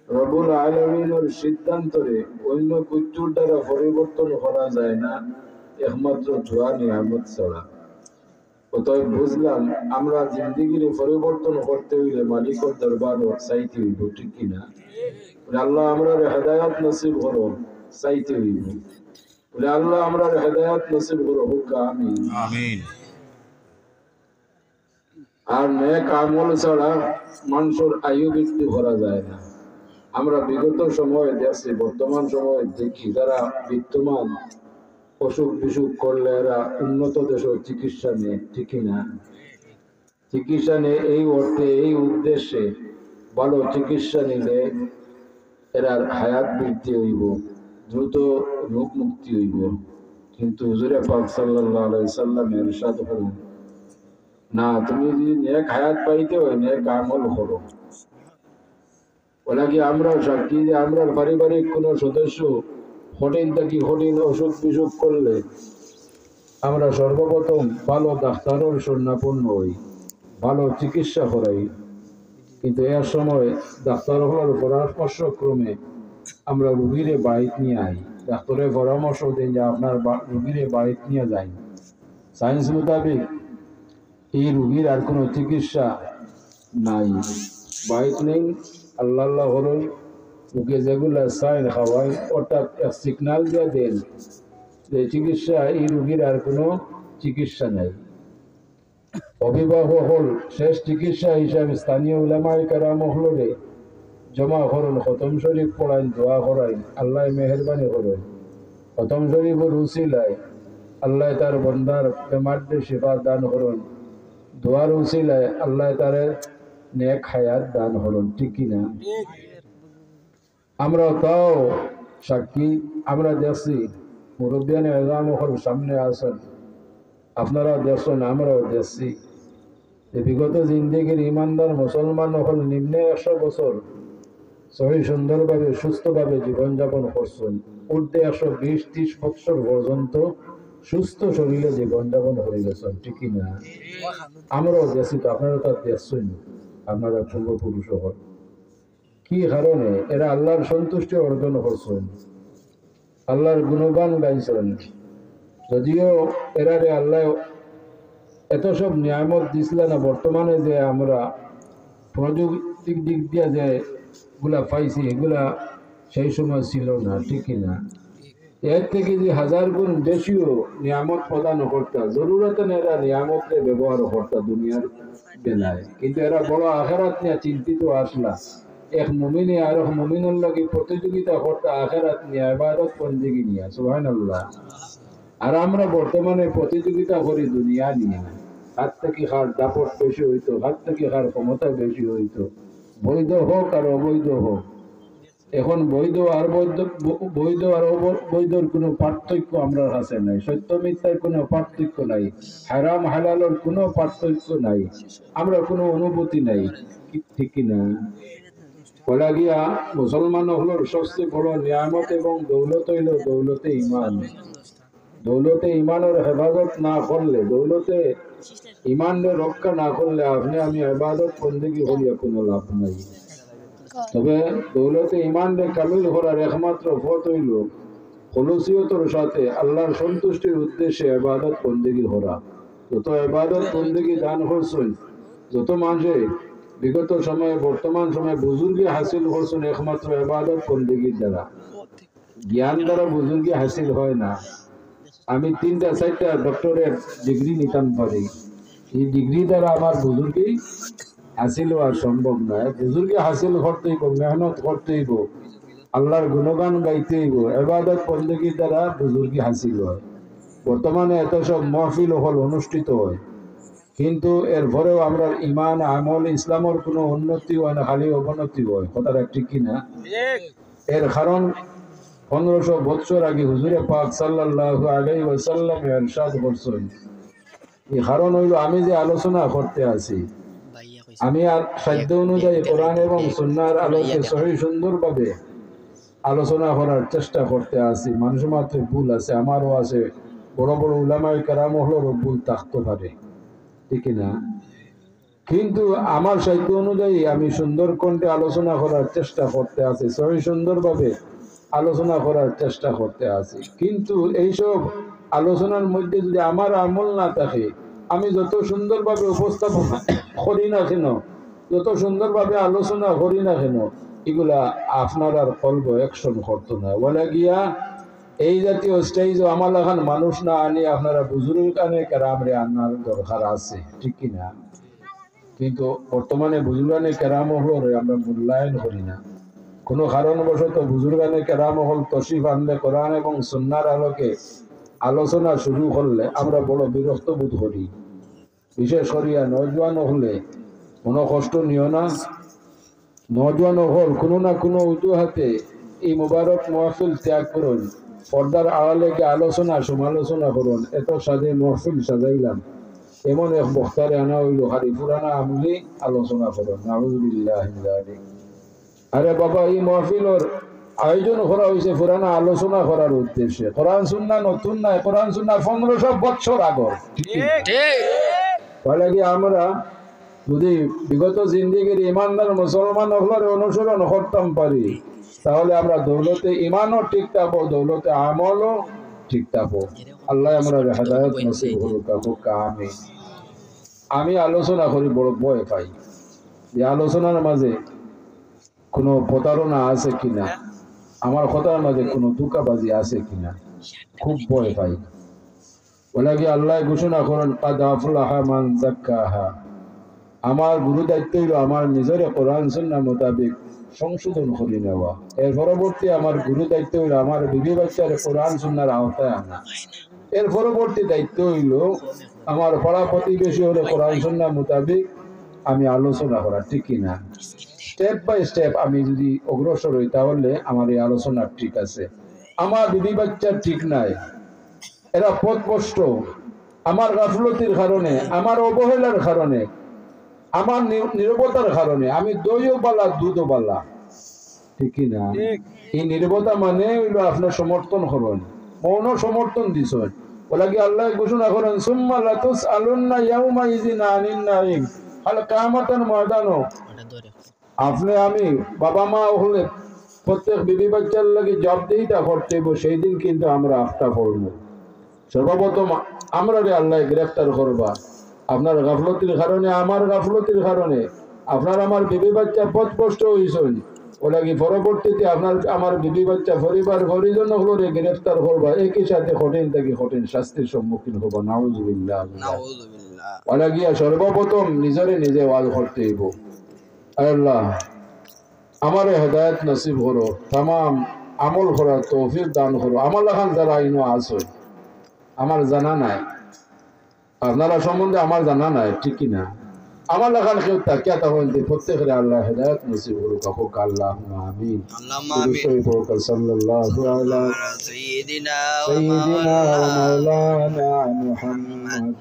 রব্বুল আলামিনের সিদ্ধান্তরে অন্য কিছুর দ্বারা পরিবর্তন করা যায় না, একমাত্র দোয়া নিয়ামত ছাড়া। অতএব বুঝলাম আমরা জিন্দিগির পরিবর্তন করতে হইলে মালিকের দরবারও চাইতে হইব, ঠিক কিনা? আল্লাহ আমরা হেদায়াত নসিব করো, চাইতে হইব। আল্লাহ আমরা হেদায়াত নসিব করো, হুক আমিন আমিন। আর নেক আমল ছাড়া মানুষের আয়ু বৃদ্ধি করা যায় না। আমরা বিগত সময়ে দেখছি, বর্তমান সময়ে দেখি যারা বিদ্যমান অসুখ বিসুখ করলে এরা উন্নত দেশের চিকিৎসা নেই, ঠিক না? চিকিৎসা নেই এই অর্থে, এই উদ্দেশ্যে ভালো চিকিৎসা নিলে এরার হায়াত বৃদ্ধি হইব, দ্রুত রোগ মুক্তি হইব। কিন্তু হুজুরে পাক সাল্লাল্লাহু আলাইহি সাল্লাম ইরশাদ করেন, না, তুমি যদি নেক হায়াত পাইতে হয় নেক আমল করো। ওলা কি আমরা সাক্ষী যে আমরা পারিবারিক কোন সদস্য হোটেল থেকে হোটেল অসুখ বিসুখ করলে আমরা সর্বপ্রথম ভালো ডাক্তারের শরণাপন্ন হই, ভালো চিকিৎসা করাই। কিন্তু এর সময় ডাক্তার হওয়ার পরামর্শ ক্রমে আমরা রুগীরে বাড়িতে নিয়ে আই, ডাক্তারের পরামর্শ দেন যে আপনার রুগীরে বাড়িতে নিয়ে যাই। সায়েন্স মোতাবেক এই রুগীর আর কোনো চিকিৎসা নাই, বাড়িতে নেই। আল্লাহ আল্লাহ হরই ওকে যেগুলা সাইন খাওয়াই অর্থাৎ সিগনাল দিয়ে দেন যে চিকিৎসা, এই রুগীর আর কোনো চিকিৎসা নাই। অবিবাহ হল শেষ চিকিৎসা হিসাবে স্থানীয় উলামায়ে কেরাম হলরে জমা করুন, খতম শরীফ পড়াইন, দোয়া করাইন, আল্লাহ মেহরবানি করেন। খতম শরীফের উসিলায় আল্লাহ তার বন্দার বেমারকে শিফা দান করুন, দোয়ার উসিলায় আল্লাহ তার নেক হায়াত দান করুন, ঠিক কিনা? আমরা তাও সাক্ষী, আমরা দেখছি মুরব্বিয়ান এজাম হল সামনে আসেন, আপনারাও দেখছেন, আমরাও দেখছি বিগত জিন্দেগির ইমানদার মুসলমান হল নিম্নে 100 বছর সহি সুন্দরভাবে সুস্থভাবে জীবনযাপন করছেন, ঊর্ধ্বে 120-30 বছর পর্যন্ত সুস্থ শরীরে জীবনযাপন হয়ে গেছেন, ঠিক না? আমরাও দেখছি, তো আপনারা তো দেখছেন, আপনারা পূর্বপুরুষ হল। কি কারণে? এরা আল্লাহর সন্তুষ্টি অর্জন করছেন, আল্লাহর গুণগান গাইছেন। যদিও এরারে আল্লাহ এত সব নিয়ামত দিছিল না, বর্তমানে যে আমরা প্রযুক্তির দিক দিয়ে যে গুলা পাইছি এগুলা সেই সময় ছিল না, ঠিক না? এর থেকে যে 1000 গুণ বেশিও নিয়ামত প্রদান করতা, জরুরতে এরা নিয়ামতে ব্যবহার করতা দুনিয়ার বেলায়। কিন্তু এরা বড় আখেরাত নিয়ে চিন্তিত আসলা, এক মুমিনে আর এক মুমিনের লাগে প্রতিযোগিতা করতা আখেরাত নিয়ে, ইবাদত বন্দেগী নিয়ে, সুবহানাল্লাহ। আর আমরা বর্তমানে প্রতিযোগিতা করি দুনিয়া নিয়ে, হাত থেকে কার দাপট বেশি হইতো, হাত থেকে কার ক্ষমতা বেশি হইতো, বৈধ হোক আর অবৈধ হোক। এখন বৈধ আর অবৈধর কোনো পার্থক্য আমরা কাছে নাই, সত্য মিথ্যার কোনো পার্থক্য নাই, হারাম হালালের কোনো পার্থক্য নাই, আমরা কোনো অনুভূতি নাই, ঠিক না? বলা গিয়া মুসলমান হলোর সবচেয়ে বড় নিয়ামত এবং দৌলত হইল দৌলতে ইমান। দৌলতে ইমানের হেফাজত না করলে, দৌলতে ইমানের রক্ষা না করলে আপনি আমি ইবাদত বন্দেগী করিয়া কোনো লাভ নাই। তবে দৌলতে ইমানরে কামিল করার একমাত্র পথ হইল খুলুসিয়তের সাথে আল্লাহর সন্তুষ্টির উদ্দেশ্যে ইবাদত বন্দেগী করা। যত ইবাদত বন্দেগী দান করছেন, যত মানুষে বিগত সময়ে বর্তমান সময়ে বুজুর্গি হাসিল করছেন একমাত্র ইবাদত বন্দেগীর দ্বারা, জ্ঞান দ্বারা বুজুর্গি হাসিল হয় না। আমি 3-4টা ডক্টরের ডিগ্রি নিতাম পারি, এই ডিগ্রি দ্বারা আমার বুজুর্গি হাসিল হওয়া সম্ভব নয়। বুজুর্গি হাসিল করতে হইব, মেহনত করতে হইব, আল্লাহর গুণগান গাইতে হইব, ইবাদত বন্দেগীর দ্বারা বুজুর্গি হাসিল হয়। বর্তমানে এত সব মাহফিল হল অনুষ্ঠিত হয়, কিন্তু এরপরেও আমরা ইমান আমল ইসলামের কোনো উন্নতি হয় না, খালি অবনতি হয়। কথাটা ঠিক কিনা? এর কারণ 1500 বছর আগে হুজুরে পাক সাল্লাল্লাহু আলাইহি ওয়াসাল্লাম ইরশাদ করছেন। এই কারণ হইল আমি যে আলোচনা করতে আছি, আমি আর সাধ্য অনুযায়ী কোরআন এবং সুন্নাহর আলোকে সহি সুন্দরভাবে আলোচনা করার চেষ্টা করতে আছি। মানুষ মাত্র ভুল আছে, আমারও আছে, বড় বড় উলামায়ে কেরাম হলেও ভুল থাকতে পারে, ঠিক না? কিন্তু আমার সাহিত্য অনুযায়ী আমি সুন্দর কণ্ঠে আলোচনা করার চেষ্টা করতে আছি, সহি সুন্দরভাবে আলোচনা করার চেষ্টা করতে আছি। কিন্তু এইসব আলোচনার মধ্যে যদি আমার আমল না থাকে, আমি যত সুন্দরভাবে উপস্থাপন করি না কেন, যত সুন্দরভাবে আলোচনা করি না কেন, এগুলা আপনার আর কলব অ্যাকশন করতো না। বলে গিয়া এই জাতীয় স্টেজ আমার এখন মানুষ না আনি আপনারা বুজুর্গ কানে কেরামরে আনার দরকার আছে, ঠিক কিনা? কিন্তু বর্তমানে বুজুর্গানে কেরামহল আমরা মূল্যায়ন করি না। কোনো কারণবশত বুজুর্গানে কেরামহল তশরিফ আনলে কোরআন এবং সুন্নাহর আলোকে আলোচনা শুরু করলে আমরা বড় বিরক্ত বোধ করি। বিশেষ করিয়া নজওয়ান হলে কোনো কষ্ট নিও না। নজওয়ান হল কোনো না কোনো অজুহাতে এই মুবারক মাহফিল ত্যাগ করুন, পর্দার আড়ালে গিয়ে আলোচনা সমালোচনা করুন। এত সাজে মাহফিল সাজাইলাম, এমন এক বক্তারে আনা হইল খালি পুরানা আমলি আলোচনা করুন। নাউযুবিল্লাহি মিন যালিক। আরে বাবা, এই মাহফিলের আয়োজন করা হয়েছে পুরানা আলোচনা করার উদ্দেশ্যে। কোরআন সুন্নাহ নতুন নাই, কোরআন সুন্নাহ 1500 বছর আগর। বলে কি আমরা যদি বিগত জিন্দিগির ইমানদার মুসলমান হলার অনুসরণ করতাম পারি, তাহলে আমরা দৌলতে ইমানও ঠিক থাকবো, দৌলতে আমলও ঠিক থাকবো। আল্লাহ আমরা হেদায়েত নসিব করুক। আমিন। আমি আলোচনা করি বড় ভয় পাই যে আলোচনার মাঝে কোনো প্রতারণা আছে কিনা, আমার কথার মাঝে কোনো ধোঁকাবাজি আছে কিনা, খুব ভয় পাই। বলে কি আল্লাহ ঘোষণা করেন কাদ আফলাহা মান যাক্কাহা। আমার গুরু দায়িত্ব হইল আমার নিজের কোরআন সুন্নাহ মোতাবেক সংশোধন করে নেওয়া। এর পরবর্তী আমার গুরু দায়িত্ব হইল আমার বিবি বাচ্চার কোরআন সুন্নাহর আওতায় আনা। এর পরবর্তী দায়িত্ব হইল আমার পাড়া প্রতিবেশী হলে কোরআন সুন্নাহ মোতাবেক আমি আলোচনা করা, ঠিক কিনা? স্টেপ বাই স্টেপ আমি যদি অগ্রসর হই, তাহলে আমার এই আলোচনা ঠিক আছে। আমার বিবি বাচ্চার ঠিক নাই, এরা পথভ্রষ্ট। আমার গাফলতির কারণে, আমার অবহেলার কারণে, আমার নীরবতার কারণে আমি দইও বালা দুধও বালা, ঠিক কিনা? এই নীরবতা মানে হইল আপনার সমর্থন করুন, মৌন সমর্থন দিছ। বলে কি আল্লাহ ঘোষণা করেন সুম্মা লাতুসআলুন্না ইয়াউমাইযিন আনিন নাঈম। আল কিয়ামতের ময়দানে আপনি আমি বাবা মা হলে প্রত্যেক বিবি বাচ্চার লাগে জবাবদিহিতা করতে হইব। সেই দিন কিন্তু আমরা আফতা করব। সর্বপ্রথম আমরা আল্লাহ গ্রেফতার করবা আপনার গাফলতির কারণে, আমার গাফলতির কারণে আপনার আমার বিবি বাচ্চা পথভ্রষ্ট হয়েছেন। ওলা কি পরবর্তীতে আপনার আমার বিবি বাচ্চা পরিবার পরিজন হলে গ্রেফতার করবা, একই সাথে কঠিন থেকে কঠিন শাস্তির সম্মুখীন হবো। নাউযুবিল্লাহ। ওলা গিয়া সর্বপ্রথম নিজরে নিজে ওয়াজ করতে হইব। আল্লাহ আমার হেদায়েত নসিব করো, তামাম আমল করার তৌফিক দান করো। আমার লাখান যারা আইনো আছে, আমার জানা নাই, আপনারা সম্বন্ধে আমার জানা নাই, ঠিক কিনা? আমার লাখান কেউ তাকিয়া তখন প্রত্যেকের আল্লাহ হেদায়েত নসিব করুক। কাকুক আল্লাহুম্মা আমিন। সাল্লাল্লাহু আলা সাইয়্যিদিনা ওয়া মাওলানা মুহাম্মাদ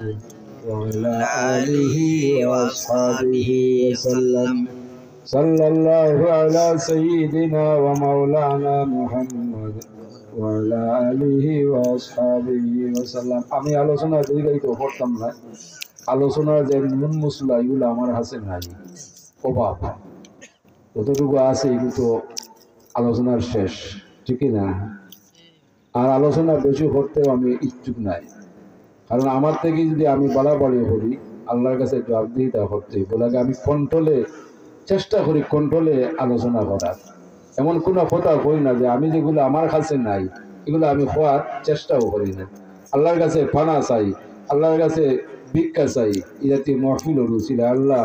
ওয়া আলা আলিহি ওয়া আসহাবিহি ওয়াসাল্লাম। সাল্লাল্লাহু আলা সাইয়্যিদিনা ওয়া মাওলানা মুহাম্মাদ ওয়া আলা আলিহি ওয়া আসহাবিহি ওয়াসাল্লাম। আমি আলোচনা দীর্ঘায়িত করতাম না। আলোচনার যে মূল মশলা এগুলো আমার কাছে নাই, অভাব। যতটুকু আছে এগুলো তো আলোচনার শেষ, ঠিকই না? আর আলোচনা বেশি করতেও আমি ইচ্ছুক নাই, কারণ আমার থেকে যদি আমি বাড়াবাড়ি করি আল্লাহর কাছে জবাবদিহিতা করতে বলে আমি কন্ট্রোলে চেষ্টা করি, কন্ট্রোলে আলোচনা করার। এমন কোনো কথা কই না যে আমি যেগুলো আমার কাছে নাই এগুলো আমি হওয়ার চেষ্টাও করি না। আল্লাহর কাছে ফানা চাই, আল্লাহর কাছে ভিক্ষা চাই। এই জাতীয় মহফিল রুছিল আল্লাহ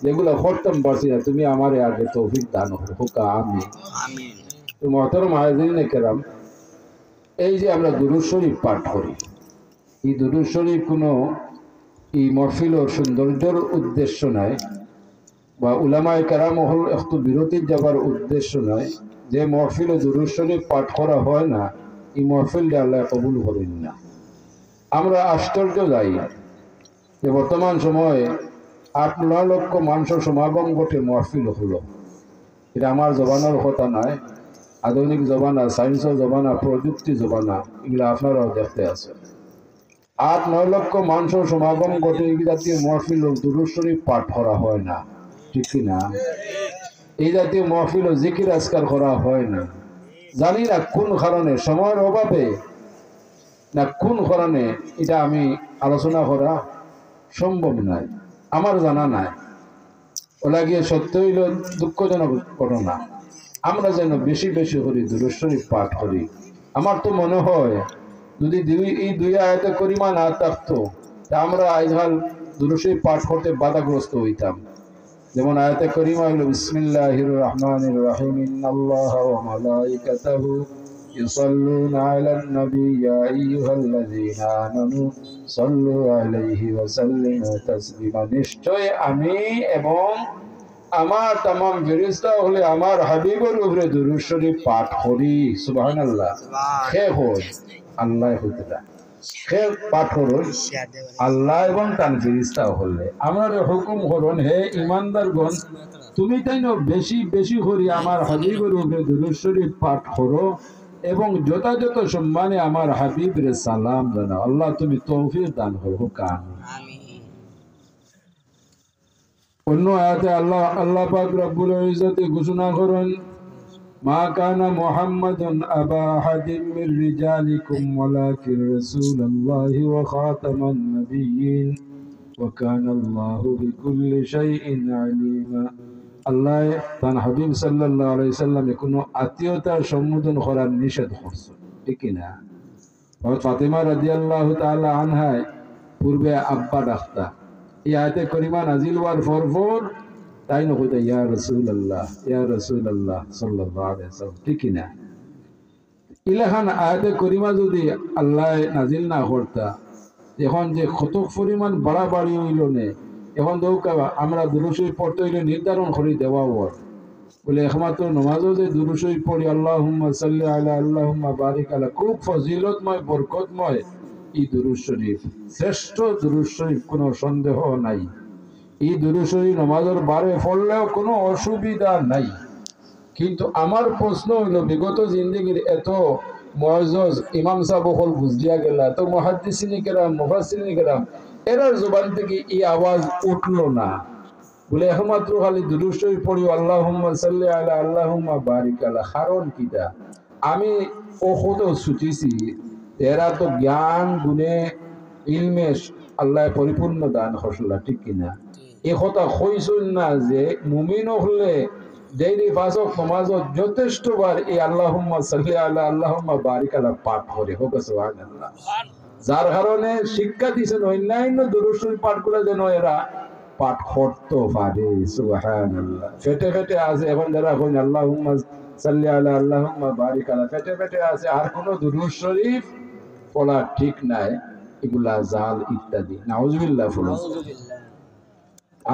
যেগুলো করতাম পারছি না, তুমি আমার আগে তৌফিক দান হোক। আমিন। মুহতারাম হাজিরিনে কেরাম, এই যে আমরা দুরূদ শরীফ পাঠ করি, এই দুরূদ শরীফ কোনো এই মহফিলের সৌন্দর্যের উদ্দেশ্য নয়, বা উলামায়ে কেরাম হল একটু বিরতির যাবার উদ্দেশ্য নয়। যে মহফিলে দুরূদ শরীফ পাঠ করা হয় না, এই মহফিলটা আল্লাহ কবুল করেন না। আমরা আশ্চর্য যাই যে বর্তমান সময়ে 8-9 লক্ষ মানুষের সমাগম ঘটে মহফিল হলো। এটা আমার জবানের কথা নয়, আধুনিক জবানা, সায়েন্সের জবানা, প্রযুক্তি জবানা, এগুলো আপনারাও দেখতে আছেন। 8-9 লক্ষ মানুষ সমাগম ঘটে এই জাতীয় মহফিল দুরূদ শরীফ পাঠ করা হয় না, ঠিক কি না? এই জাতীয় মহফিল ও জিকির আজকার করা হয় না। জানি না কোন কারণে, সময়ের অভাবে না কোন কারণে, এটা আমি আলোচনা করা সম্ভব নয়, আমার জানা নাই। ওলা গিয়ে সত্য হইল দুঃখজনক ঘটনা। আমরা যেন বেশি বেশি করি দুরূদ শরীফ পাঠ করি। আমার তো মনে হয় যদি এই 2 আয়াতে করিমা না থাকতো তা আমরা আজকাল দুরূদ শরীফ পাঠ করতে বাধাগ্রস্ত হইতাম। যেমন আয়াতে করিমা হলো বিসমিল্লাহির রহমানির রহিম ইন্নাল্লাহা ওয়া মালাইকাতাহু ইউসাল্লুনা আলান নবী ইয়া আইয়ুহাল্লাযীনা আমানু সাল্লু আলাইহি ওয়া সাল্লিমু তাসলিমা। নিশ্চয় আমি এবং আমার तमाम ফেরেশতা হলে আমার হাবিবের উপরে দুরূদ শরীফ পাঠ করি। সুবহানাল্লাহ। কে হয়? আল্লাহ হইতরা। কে পাঠ করুন? আল্লাহ এবং তার ফেরেশতা হলে। আমার হুকুম করুন, হে ঈমানদারগণ, তুমি তাই না বেশি বেশি করে আমার হাবিবের উপরে দুরূদ শরীফ পাঠ করো এবং যথাযথ সম্মানে আমার হাবিবের সালাম জানাও। আল্লাহ তুমি তৌফিক দান করো। আমিন। অন্য আয়াতে আল্লাহ পাক রব্বুল ইজ্জত ঘোষণা করেন, মা কানা মুহাম্মাদুন আবা আহাদিন মির রিজালিকুম ওয়ালাকিন রাসূলুল্লাহি ওয়া খাতামান নাবিয়্যিন ওয়া কানাল্লাহু বিকুল্লি শাইইন আলিমা। আল্লাহ তার হাবিব সাল্লাল্লাহু আলাইহি সাল্লামে কোনো আত্মীয়তার সম্বোধন করার নিষেধ করছেন, ঠিক না? ফাতিমা রাদিয়াল্লাহু তাআলা আনহা পূর্বে আব্বা ডাকতা। এই আয়াতে করিমা নাজিল হওয়ার পর তাই না কইতা ইয়া রাসূলুল্লাহ সাল্লাল্লাহু আলাইহি ওয়াসাল্লাম, ঠিক না? ইলাহান আয়াতে করিমা যদি আল্লাহ নাজিল না করতা, এখন যে কত পরিমাণ বাড়াবাড়ি হইল নে, এখন দৌকা আমরা দুরূদ শরীফ পড়তে হইলে নির্ধারণ করে দেওয়া হয় বলে একমাত্র নমাজও যে দুরূদ শরীফ পড়ি আল্লাহুম্মা সাল্লি আলা আল্লাহুম্মা বারিক আলা, খুব ফজিলতময় বরকতময় এই দুরূদ শরীফ, শ্রেষ্ঠ দুরূদ শরীফ, কোনো সন্দেহ নাই। এই দুরূদ শরীফ নামাজের বারে পড়লেও কোনো অসুবিধা নাই। কিন্তু আমার প্রশ্ন হইল, বিগত জিন্দেগির এত মুআজ্জজ ইমাম সাহেব হল বুঝিয়া গেলা, তো মুহাদ্দিসিনে কেরাম, মুফাসসিরিনে কেরাম এরার জবান থেকে এই আওয়াজ উঠলো না বলে একমাত্র খালি দুরূদ শরীফ পড়ি আল্লাহুম্মা সাল্লি আলা আল্লাহুম্মা বারিক আলা। কারণ কিটা? আমি ওখদ ছুটিছি, এরা তো জ্ঞান গুণে ইলমে আল্লাহ পরিপূর্ণ দান করলা, ঠিক কিনা? এ কথা কইছুন না যে মুমিন হলে ডেইলি ফাজক নামাজত যথেষ্টবার এই আল্লাহুম্মা সাল্লি আলা আল্লাহুম্মা বারিক আলা পাঠ করে, হোক সুবহানাল্লাহ। যার কারণে শিক্ষা দিয়েছেন অন্যান্য দুরূদ শরীফ পাঠ করে যেন এরা পাঠ করতে পারে। সুবহানাল্লাহ। ফেটে ফেটে আছে এখন যারা কইন আল্লাহুম্মা সাল্লি আলা আল্লাহুম্মা বারিক আলা, ফেটে ফেটে আছে, আর কোন দুরূদ শরীফ পড়া ঠিক নাই, এগুলা জাল ইত্যাদি। নাউজুবিল্লাহ।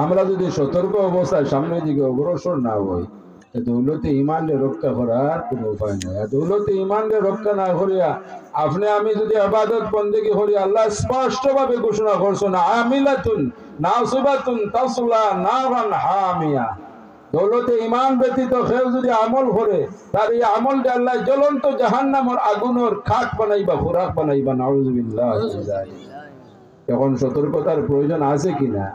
আমরা যদি সতর্ক অবস্থায় সামনের দিকে অগ্রসর না হই, দৌলতে ইমানকে রক্ষা করার কোনো উপায় নাই। দৌলতে ইমানকে রক্ষা না করিয়া আপনি আমি যদি ইবাদত বন্দেগী করি, আল্লাহ স্পষ্ট ভাবে ঘোষণা করছেন, আমিলাতুন নাসিবাতুন তাসলা নারান হামিয়া। দৌলতে ইমান ব্যতীত কেউ যদি আমল করে, তার এই আমলটা আল্লাহ জ্বলন্ত জাহান্নামের আগুনের খাট বানাইবা, খোরাক বানাইবা। নাউজুবিল্লাহ। এখন সতর্কতার প্রয়োজন আছে কিনা?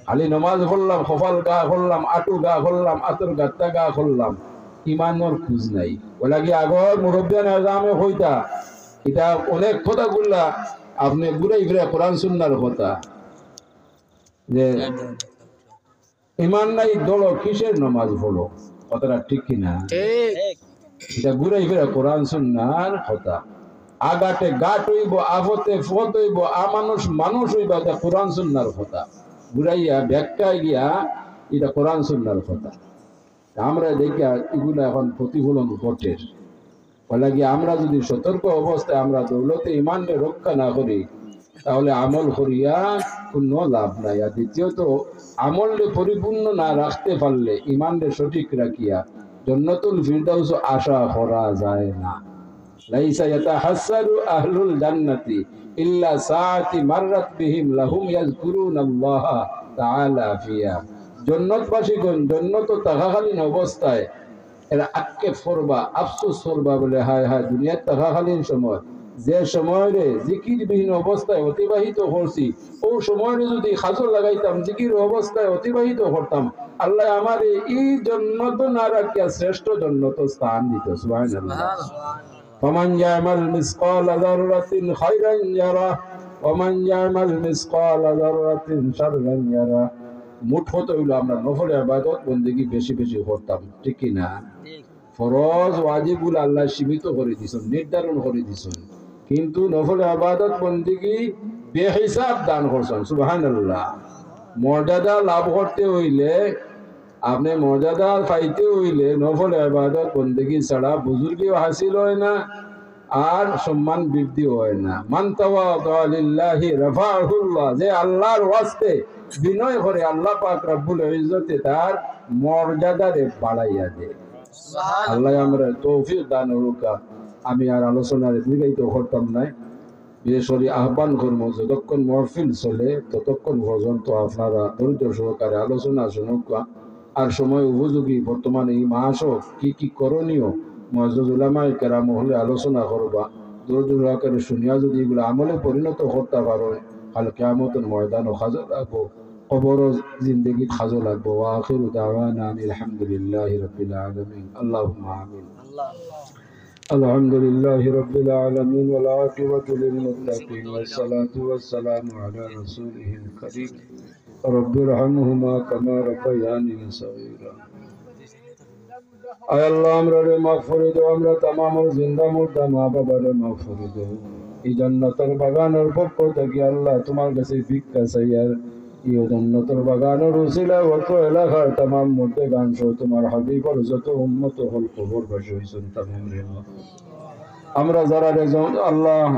খালি নমাজ পড়লাম, কপাল গা করলাম, আটু গা করলাম, আতর গাত্তা গা করলাম, ইমানের খোঁজ নাই। ওলা কি আগর মুরব্বিয়ান আজমে কইতা, এটা অনেক কথা গুলা আপনি ঘুরাই ফিরে কোরআন সুন্নাহর কথা, যে ইমান নাই দলো কিসের নমাজ পড়ো, কথাটা ঠিক কিনা? এটা ঘুরাই ফিরে কোরআন সুন্নাহর কথা। আগাতে গাট হইব, আফতে ফত হইব, আমানুষ মানুষ হইব, এটা কোরআন সুন্নাহর কথা। ঘুরাইয়া ব্যাখ্যায় গিয়া এটা কোরআন সুন্নাহর কথা। আমরা দেখা এগুলো এখন প্রতিফলন ঘটে। বলে গিয়ে আমরা যদি সতর্ক অবস্থায় আমরা দৌলতে ইমানকে রক্ষা না করি, তাহলে আমল করিয়া কোনো লাভ নাই। আর দ্বিতীয়ত আমলকে পরিপূর্ণ না রাখতে পারলে, ইমানকে সঠিক রাখিয়া জান্নাতুল ফিরদাউস আশা করা যায় না। লাইসা ইয়াতাহাসসারু আহলুল জান্নাতি ইল্লা সাআতি মাররাত বিহিম লাহুম ইয়াযকুরুনাল্লাহ তাআলা ফিহা। জান্নাতবাসীগণ জান্নাত থাকাকালীন অবস্থায় এরা আক্ষেপ করবা, আফসোস করবা বলে, হায় হায় দুনিয়ার থাকাকালীন সময় যে সময়ে জিকিরবিহীন অবস্থায় অতিবাহিত করছি ও সময় যদি খাজর লাগাইতাম জিকির অবস্থায় অতিবাহিত করতাম আল্লাহ আমার এই জন্নত না রাখিয়া শ্রেষ্ঠ জন্নত স্থান দিত সুবহানাল্লাহ ফামান ইয়ামাল মিসকালা যাররাতিন খায়রান ইয়ারা ওমান ইয়ামাল মিসকালা যাররাতিন শাররান ইয়ারা মোট হতে হইলো আমরা নফল ইবাদত বন্দেগী বেশি বেশি করতাম ঠিক কি না ফরজ ওয়াজিবুল আল্লাহ সীমিত করে দিছেন নির্ধারণ করে দিছেন কিন্তু নফল ইবাদত বন্দেগী বেহিসাব দান করছেন সুবহানাল্লাহ মর্যাদা লাভ করতে হইলে আপনি মর্যাদা পাইতে হইলে নফল ইবাদত বন্দেগী ছাড়া বুজুর্গিও হাসিল হয় না আর সম্মান বৃদ্ধি হয় না মান তাওয়াদা লিল্লাহি রাফাহুল্লাহ যে আল্লাহর ওয়াস্তে বিনয় করে আল্লাহ পাক রব্বুল ইজ্জতে তার মর্যাদারে বাড়াইয়া দেয় আল্লাহ আমরা তৌফিক দান করুক আমি আর আলোচনার দীর্ঘায়িত করতাম না বিশেষ করে আহ্বান করবো যতক্ষণ মহফিল চলে ততক্ষণ পর্যন্ত আপনারা ধৈর্য সহকারে আলোচনা শুনুক আর সময় উপযোগী বর্তমানে এই মাসও কি করণীয় মুআজ্জাজ উলামায়ে কেরাম হলে আলোচনা করবা ধৈর্য সহকারে শুনিয়া যদি এগুলো আমলে পরিণত করতে পারো কাল কিয়ামতের ময়দান খাজা লাগবো কবর জিন্দেগি খাজা লাগবো ওয়া আখিরু দাওয়ানা আলহামদুলিল্লাহি রাব্বিল আলামিন আল্লাহুম্মা আমিন الحمد لله رب العالمين والعاقبة للمتقين والصلاة والسلام على رسوله الكريم رب ارحمهما كما ربياني صغيرا আয় আল্লাহ আমরারে মাফ করে দাও আমরা तमाम জিন্দা মুর্দা মা বাবারে মাফ করে দাও এই জান্নাতের বাগানের পক্ষ থেকে আল্লাহ তোমার কাছে ভিক্ষা চাই আর এই জান্নাতের বাগানের উসিলা অত এলাকার तमाम মুর্দে গান সহ তোমার হাবিবের যত উম্মত হল কবর বাসী হইছেন तमाम রে আমরা যারা আল্লাহ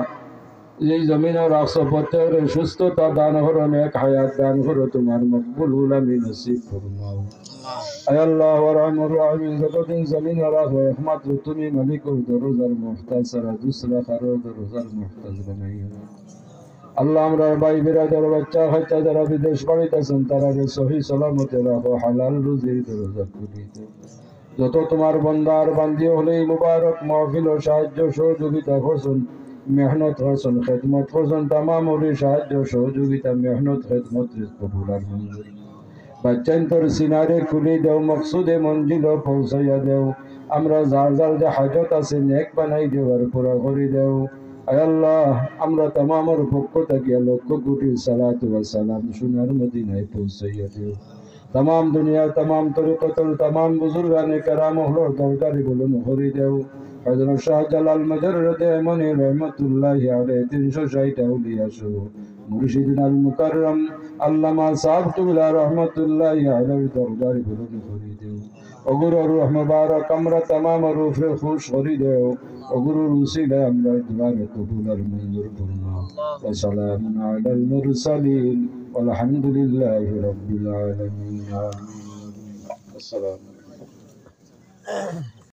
এই জমিনে রাখছো প্রত্যেকের সুস্থতা দান করো নেক হায়াত দান করো তোমার মকবুল উলামি নসিব ফরমাও আয় আল্লাহ ওয়ারহামুর রাহিমিন যতদিন জমিনে রাখো একমাত্র তুমি মালিক ও দরজার মুহতাজ ছাড়া দুসরা কারো দরজার মুহতাজ বানাইও আল্লাহ আমরা ভাই বিরাদার বাচ্চা খাচ্চা যারা বিদেশ বাড়িতে আছেন তারা সহি সালামতে রাখো হালাল রুজির দরজা খুলে দাও যত তোমার বন্দার বান্দি হলে মুবারক মাহফিল ও সাহায্য সহযোগিতা করছেন মেহনত করছেন খেদমত করছেন तमाम সাহায্য সহযোগিতা মেহনত খেদমত কবুল আর মঞ্জুর বাচ্চান্তর সিনারে খুলে দাও মকসুদে মঞ্জিল পৌঁছাইয়া দাও আমরা যার যার যে হাজত আছে নেক বানাই দেও আর পুরা করে দাও আয় আল্লাহ আমরা तमामর পক্ষ থেকে লক্ষ কোটি সালাত ওয়া সালাম সোনার মদিনায় পৌঁছাইয়া দেও तमाम दुनिया तमाम तरीक़तुल तमाम बुजुर्गाने कराम हलो दरकारी बोलो मुहरी देव हज़रत शाह जलाल मजर्रद मनी रहमतुल्लाहि अलैहि 360 औलिया शो मुर्शिदुल मुकर्रम अल्लामा साहब तुबिला रहमतुल्लाहि अलैहि दरकारी बोलो मुहरी देव ओगुरु रूह मुबारक আমরা तमाम रूहे खुश करी देव ओगुरु उसीले আমরা दुआरे कबूल और मंजूर फरमाओ व सलामुन अलल मुरसलीन والحمد لله رب العالمين السلام